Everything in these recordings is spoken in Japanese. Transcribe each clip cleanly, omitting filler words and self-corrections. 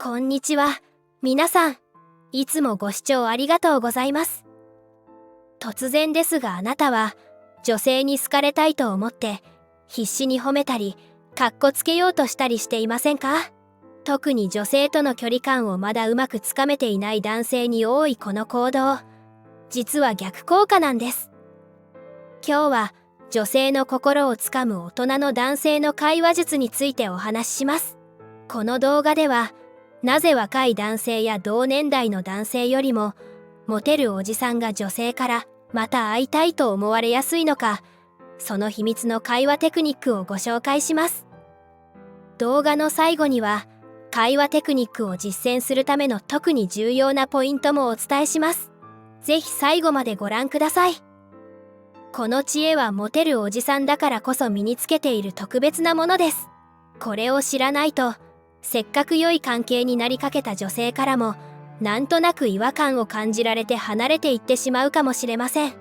こんにちは。皆さん、いつもご視聴ありがとうございます。突然ですがあなたは、女性に好かれたいと思って、必死に褒めたり、かっこつけようとしたりしていませんか？特に女性との距離感をまだうまくつかめていない男性に多いこの行動、実は逆効果なんです。今日は、女性の心をつかむ大人の男性の会話術についてお話しします。この動画では、なぜ若い男性や同年代の男性よりもモテるおじさんが女性からまた会いたいと思われやすいのか、その秘密の会話テクニックをご紹介します。動画の最後には会話テクニックを実践するための特に重要なポイントもお伝えします。ぜひ最後までご覧ください。この知恵はモテるおじさんだからこそ身につけている特別なものです。これを知らないと、せっかく良い関係になりかけた女性からもなんとなく違和感を感じられて離れていってしまうかもしれません。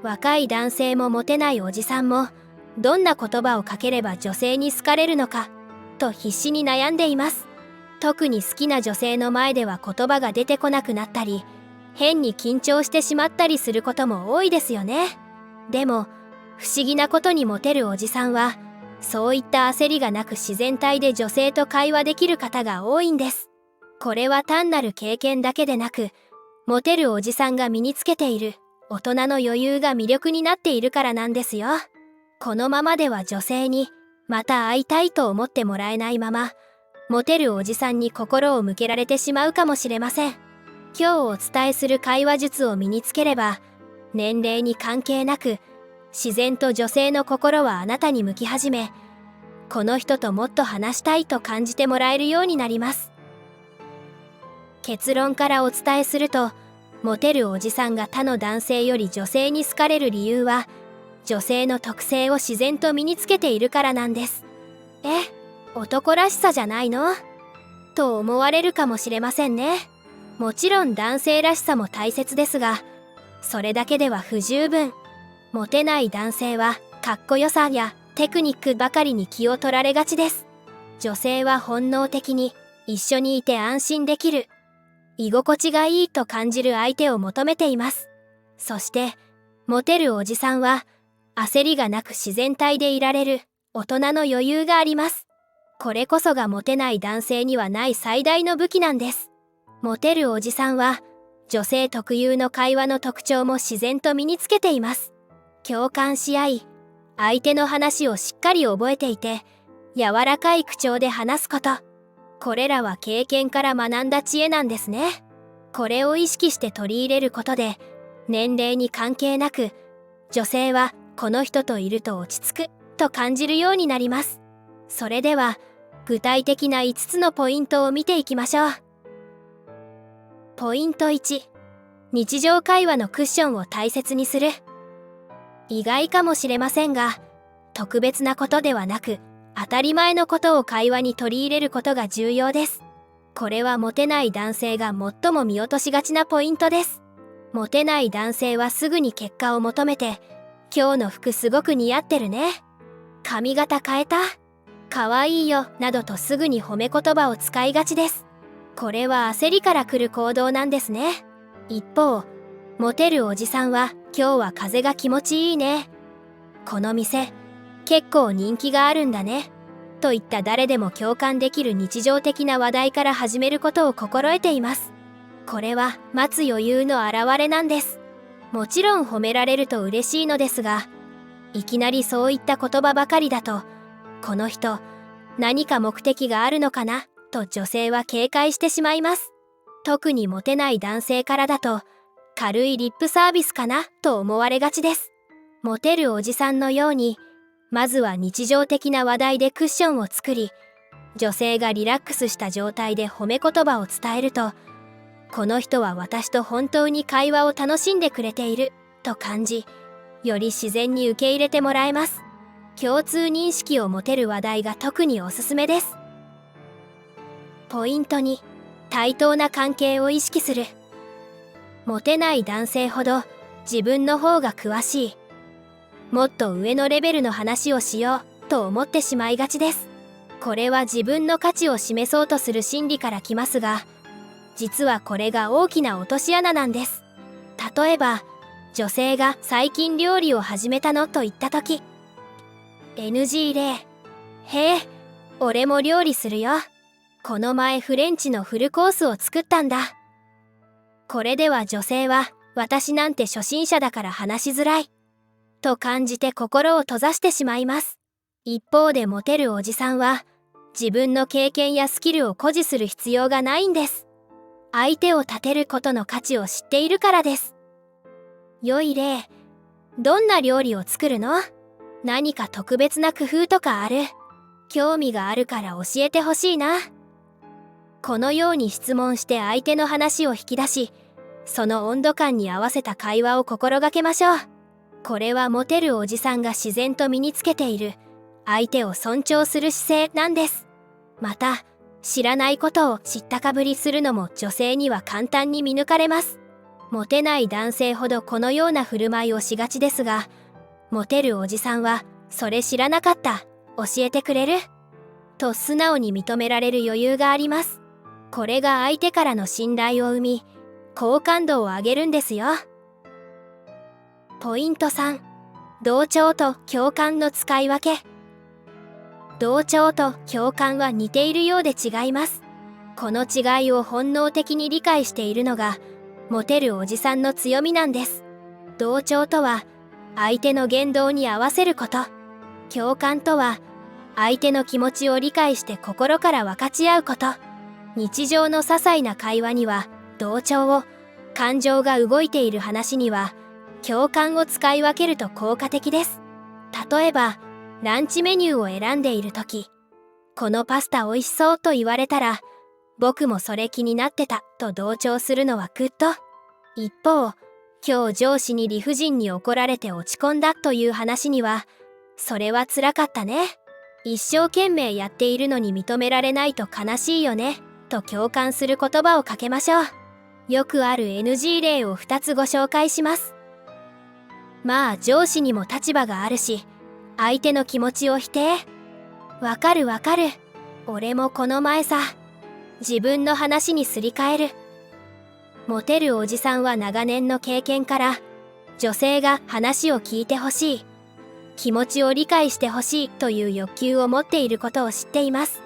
若い男性もモテないおじさんもどんな言葉をかければ女性に好かれるのかと必死に悩んでいます。特に好きな女性の前では言葉が出てこなくなったり、変に緊張してしまったりすることも多いですよね。でも不思議なことにモテるおじさんはそういった焦りがなく自然体で女性と会話できる方が多いんです。これは単なる経験だけでなく、モテるおじさんが身につけている大人の余裕が魅力になっているからなんですよ。このままでは女性にまた会いたいと思ってもらえないまま、モテるおじさんに心を向けられてしまうかもしれません。今日お伝えする会話術を身につければ、年齢に関係なく、自然と女性の心はあなたに向き始め、この人ともっと話したいと感じてもらえるようになります。結論からお伝えすると、モテるおじさんが他の男性より女性に好かれる理由は、女性の特性を自然と身につけているからなんです。男らしさじゃないの？と思われるかもしれませんね。もちろん男性らしさも大切ですが、それだけでは不十分。モテない男性はかっこよさやテクニックばかりに気を取られがちです。女性は本能的に一緒にいて安心できる、居心地がいいと感じる相手を求めています。そしてモテるおじさんは焦りがなく自然体でいられる大人の余裕があります。これこそがモテない男性にはない最大の武器なんです。モテるおじさんは女性特有の会話の特徴も自然と身につけています。共感し合い、相手の話をしっかり覚えていて、柔らかい口調で話すこと。これらは経験から学んだ知恵なんですね。これを意識して取り入れることで、年齢に関係なく、女性はこの人といると落ち着くと感じるようになります。それでは、具体的な5つのポイントを見ていきましょう。ポイント1、日常会話のクッションを大切にする。意外かもしれませんが、特別なことではなく、当たり前のことを会話に取り入れることが重要です。これはモテない男性が最も見落としがちなポイントです。モテない男性はすぐに結果を求めて、今日の服すごく似合ってるね。髪型変えた？かわいいよ、などとすぐに褒め言葉を使いがちです。これは焦りから来る行動なんですね。一方、モテるおじさんは、今日は風が気持ちいいね。この店、結構人気があるんだね。といった誰でも共感できる日常的な話題から始めることを心得ています。これは待つ余裕の表れなんです。もちろん褒められると嬉しいのですが、いきなりそういった言葉ばかりだと、この人、何か目的があるのかなと女性は警戒してしまいます。特にモテない男性からだと、軽いリップサービスかなと思われがちです。モテるおじさんのように、まずは日常的な話題でクッションを作り、女性がリラックスした状態で褒め言葉を伝えると、この人は私と本当に会話を楽しんでくれていると感じ、より自然に受け入れてもらえます。共通認識を持てる話題が特におすすめです。ポイント2、対等な関係を意識する。モテない男性ほど自分の方が詳しい、もっと上のレベルの話をしようと思ってしまいがちです。これは自分の価値を示そうとする心理から来ますが、実はこれが大きな落とし穴なんです。例えば、女性が最近料理を始めたのと言った時、NG 例、へえ、俺も料理するよ。この前フレンチのフルコースを作ったんだ。これでは女性は、私なんて初心者だから話しづらい。と感じて心を閉ざしてしまいます。一方でモテるおじさんは、自分の経験やスキルを誇示する必要がないんです。相手を立てることの価値を知っているからです。良い例、どんな料理を作るの？何か特別な工夫とかある？興味があるから教えてほしいな。このように質問して相手の話を引き出し、その温度感に合わせた会話を心がけましょう。これはモテるおじさんが自然と身につけている相手を尊重する姿勢なんです。また、知らないことを知ったかぶりするのも女性には簡単に見抜かれます。モテない男性ほどこのような振る舞いをしがちですが、モテるおじさんは、それ知らなかった、教えてくれる？と素直に認められる余裕があります。これが相手からの信頼を生み、好感度を上げるんですよ。ポイント3、同調と共感の使い分け。同調と共感は似ているようで違います。この違いを本能的に理解しているのが、モテるおじさんの強みなんです。同調とは、相手の言動に合わせること。共感とは、相手の気持ちを理解して心から分かち合うこと。日常の些細な会話には同調を、感情が動いている話には共感を使い分けると効果的です。例えば、ランチメニューを選んでいるとき、このパスタ美味しそうと言われたら、僕もそれ気になってたと同調するのはグッド。一方、今日上司に理不尽に怒られて落ち込んだという話には、それは辛かったね。一生懸命やっているのに認められないと悲しいよね。と共感する言葉をかけましょう。よくある NG 例を2つご紹介します。まあ上司にも立場があるし、相手の気持ちを否定。わかるわかる。俺もこの前さ。自分の話にすり替える。モテるおじさんは長年の経験から、女性が話を聞いてほしい、気持ちを理解してほしいという欲求を持っていることを知っています。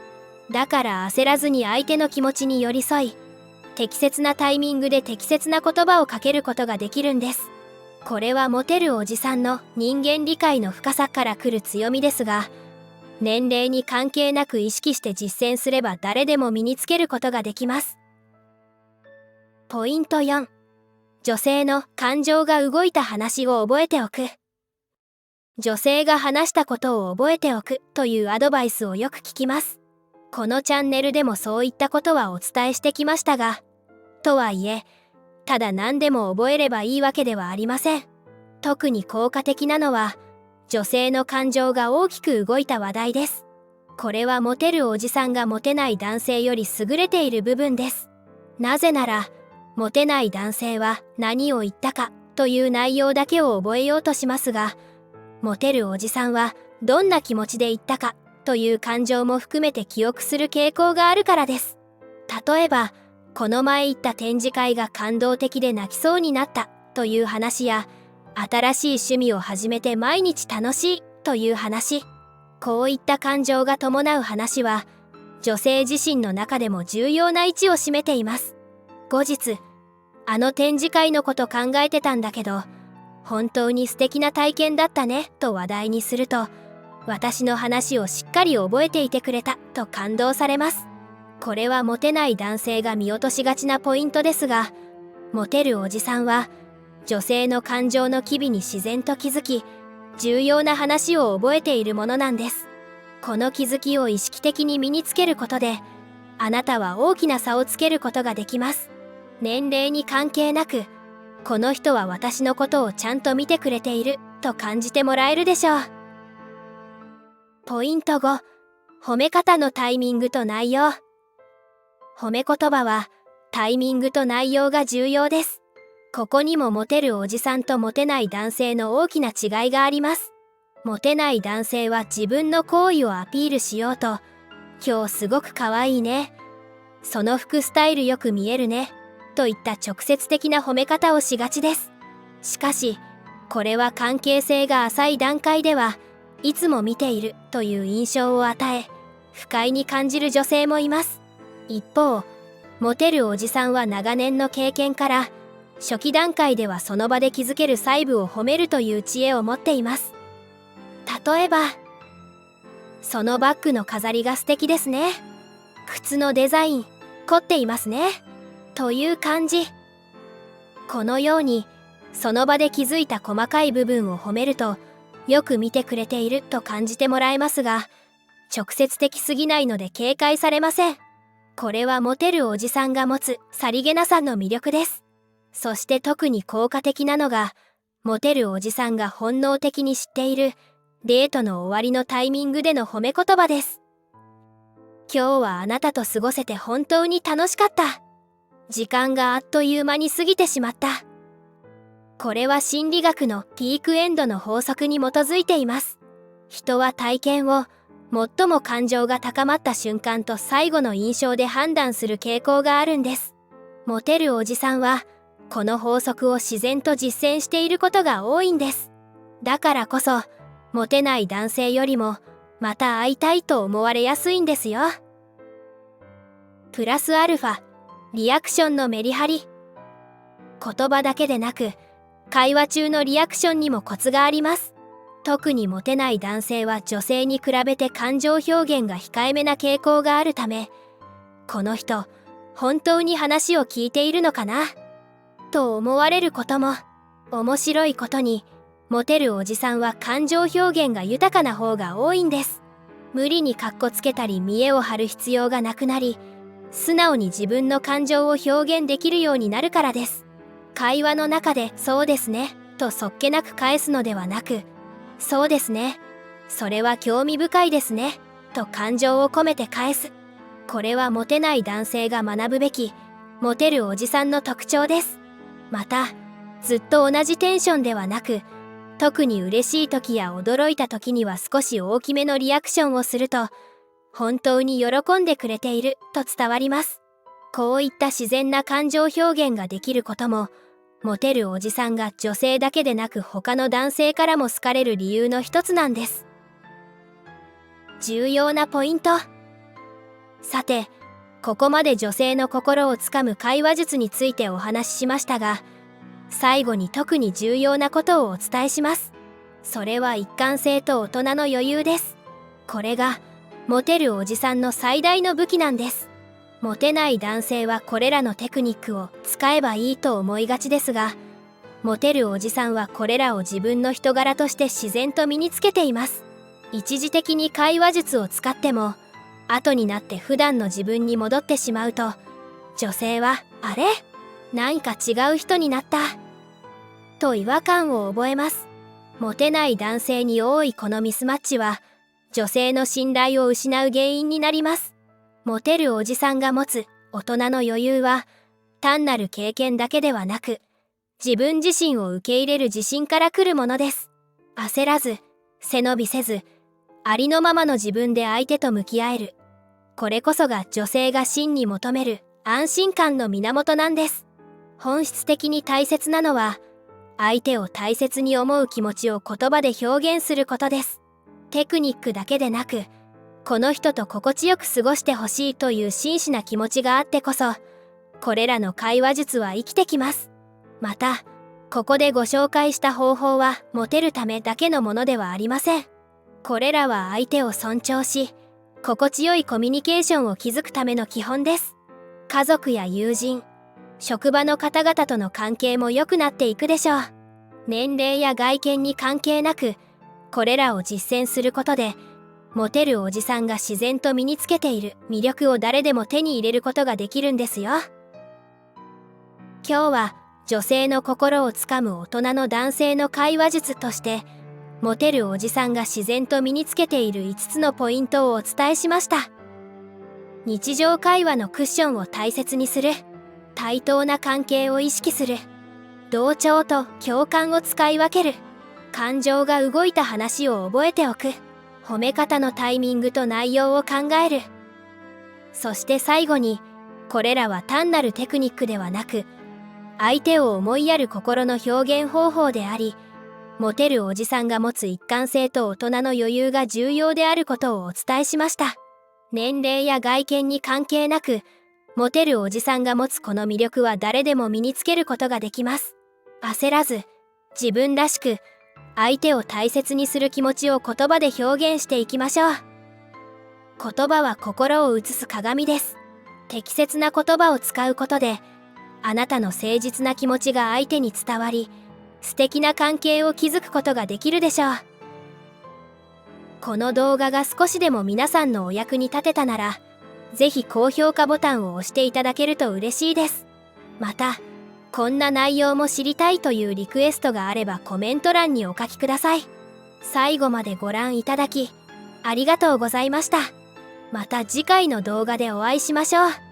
だから焦らずに相手の気持ちに寄り添い、適切なタイミングで適切な言葉をかけることができるんです。これはモテるおじさんの人間理解の深さから来る強みですが、年齢に関係なく意識して実践すれば誰でも身につけることができます。ポイント4、女性の感情が動いた話を覚えておく。女性が話したことを覚えておくというアドバイスをよく聞きます。このチャンネルでもそういったことはお伝えしてきましたが、とはいえ、ただ何でも覚えればいいわけではありません。特に効果的なのは、女性の感情が大きく動いた話題です。これはモテるおじさんがモテない男性より優れている部分です。なぜなら、モテない男性は何を言ったかという内容だけを覚えようとしますが、モテるおじさんはどんな気持ちで言ったかという感情も含めて記憶する傾向があるからです。例えば、この前行った展示会が感動的で泣きそうになったという話や、新しい趣味を始めて毎日楽しいという話、こういった感情が伴う話は、女性自身の中でも重要な位置を占めています。後日、あの展示会のこと考えてたんだけど、本当に素敵な体験だったねと話題にすると、私の話をしっかり覚えていてくれたと感動されます。これはモテない男性が見落としがちなポイントですが、モテるおじさんは女性の感情の機微に自然と気づき、重要な話を覚えているものなんです。この気づきを意識的に身につけることで、あなたは大きな差をつけることができます。年齢に関係なく、この人は私のことをちゃんと見てくれていると感じてもらえるでしょう。ポイント5、褒め方のタイミングと内容。褒め言葉はタイミングと内容が重要です。ここにもモテるおじさんとモテない男性の大きな違いがあります。モテない男性は自分の行為をアピールしようと、今日すごく可愛いね。その服スタイルよく見えるね。といった直接的な褒め方をしがちです。しかし、これは関係性が浅い段階ではいつも見ているという印象を与え、不快に感じる女性もいます。一方、モテるおじさんは長年の経験から、初期段階ではその場で気づける細部を褒めるという知恵を持っています。例えば、そのバッグの飾りが素敵ですね。靴のデザイン、凝っていますね。という感じ。このように、その場で気づいた細かい部分を褒めると、よく見てくれていると感じてもらえますが、直接的すぎないので警戒されません。これはモテるおじさんが持つさりげなさの魅力です。そして特に効果的なのが、モテるおじさんが本能的に知っているデートの終わりのタイミングでの褒め言葉です。今日はあなたと過ごせて本当に楽しかった。時間があっという間に過ぎてしまった。これは心理学のピークエンドの法則に基づいています。人は体験を最も感情が高まった瞬間と最後の印象で判断する傾向があるんです。モテるおじさんはこの法則を自然と実践していることが多いんです。だからこそモテない男性よりもまた会いたいと思われやすいんですよ。プラスアルファ、リアクションのメリハリ。言葉だけでなく会話中のリアクションにもコツがあります。特にモテない男性は女性に比べて感情表現が控えめな傾向があるため、この人、本当に話を聞いているのかなと思われることも。面白いことに、モテるおじさんは感情表現が豊かな方が多いんです。無理にカッコつけたり見栄を張る必要がなくなり、素直に自分の感情を表現できるようになるからです。会話の中でそうですねとそっけなく返すのではなく、そうですね、それは興味深いですねと感情を込めて返す。これはモテない男性が学ぶべきモテるおじさんの特徴です。また、ずっと同じテンションではなく、特に嬉しい時や驚いた時には少し大きめのリアクションをすると、本当に喜んでくれていると伝わります。こういった自然な感情表現ができることも、モテるおじさんが女性だけでなく他の男性からも好かれる理由の一つなんです。重要なポイント。さて、ここまで女性の心をつかむ会話術についてお話ししましたが、最後に特に重要なことをお伝えします。それは一貫性と大人の余裕です。これがモテるおじさんの最大の武器なんです。モテない男性はこれらのテクニックを使えばいいと思いがちですが、モテるおじさんはこれらを自分の人柄として自然と身につけています。一時的に会話術を使っても、後になって普段の自分に戻ってしまうと、女性はあれ？なんか違う人になったと違和感を覚えます。モテない男性に多いこのミスマッチは、女性の信頼を失う原因になります。モテるおじさんが持つ大人の余裕は、単なる経験だけではなく、自分自身を受け入れる自信から来るものです。焦らず、背伸びせず、ありのままの自分で相手と向き合える。これこそが女性が真に求める安心感の源なんです。本質的に大切なのは、相手を大切に思う気持ちを言葉で表現することです。テクニックだけでなく、この人と心地よく過ごしてほしいという真摯な気持ちがあってこそ、これらの会話術は生きてきます。また、ここでご紹介した方法はモテるためだけのものではありません。これらは相手を尊重し、心地よいコミュニケーションを築くための基本です。家族や友人、職場の方々との関係も良くなっていくでしょう。年齢や外見に関係なく、これらを実践することで、モテるおじさんが自然と身につけている魅力を誰でも手に入れることができるんですよ。今日は女性の心をつかむ大人の男性の会話術として、モテるおじさんが自然と身につけている5つのポイントをお伝えしました。日常会話のクッションを大切にする。対等な関係を意識する。同調と共感を使い分ける。感情が動いた話を覚えておく。褒め方のタイミングと内容を考える。そして最後に、これらは単なるテクニックではなく、相手を思いやる心の表現方法であり、モテるおじさんが持つ一貫性と大人の余裕が重要であることをお伝えしました。年齢や外見に関係なく、モテるおじさんが持つこの魅力は誰でも身につけることができます。焦らず、自分らしく、相手を大切にする気持ちを言葉で表現していきましょう。言葉は心を映す鏡です。適切な言葉を使うことで、あなたの誠実な気持ちが相手に伝わり、素敵な関係を築くことができるでしょう。この動画が少しでも皆さんのお役に立てたなら、ぜひ高評価ボタンを押していただけると嬉しいです。また、こんな内容も知りたいというリクエストがあればコメント欄にお書きください。最後までご覧いただき、ありがとうございました。また次回の動画でお会いしましょう。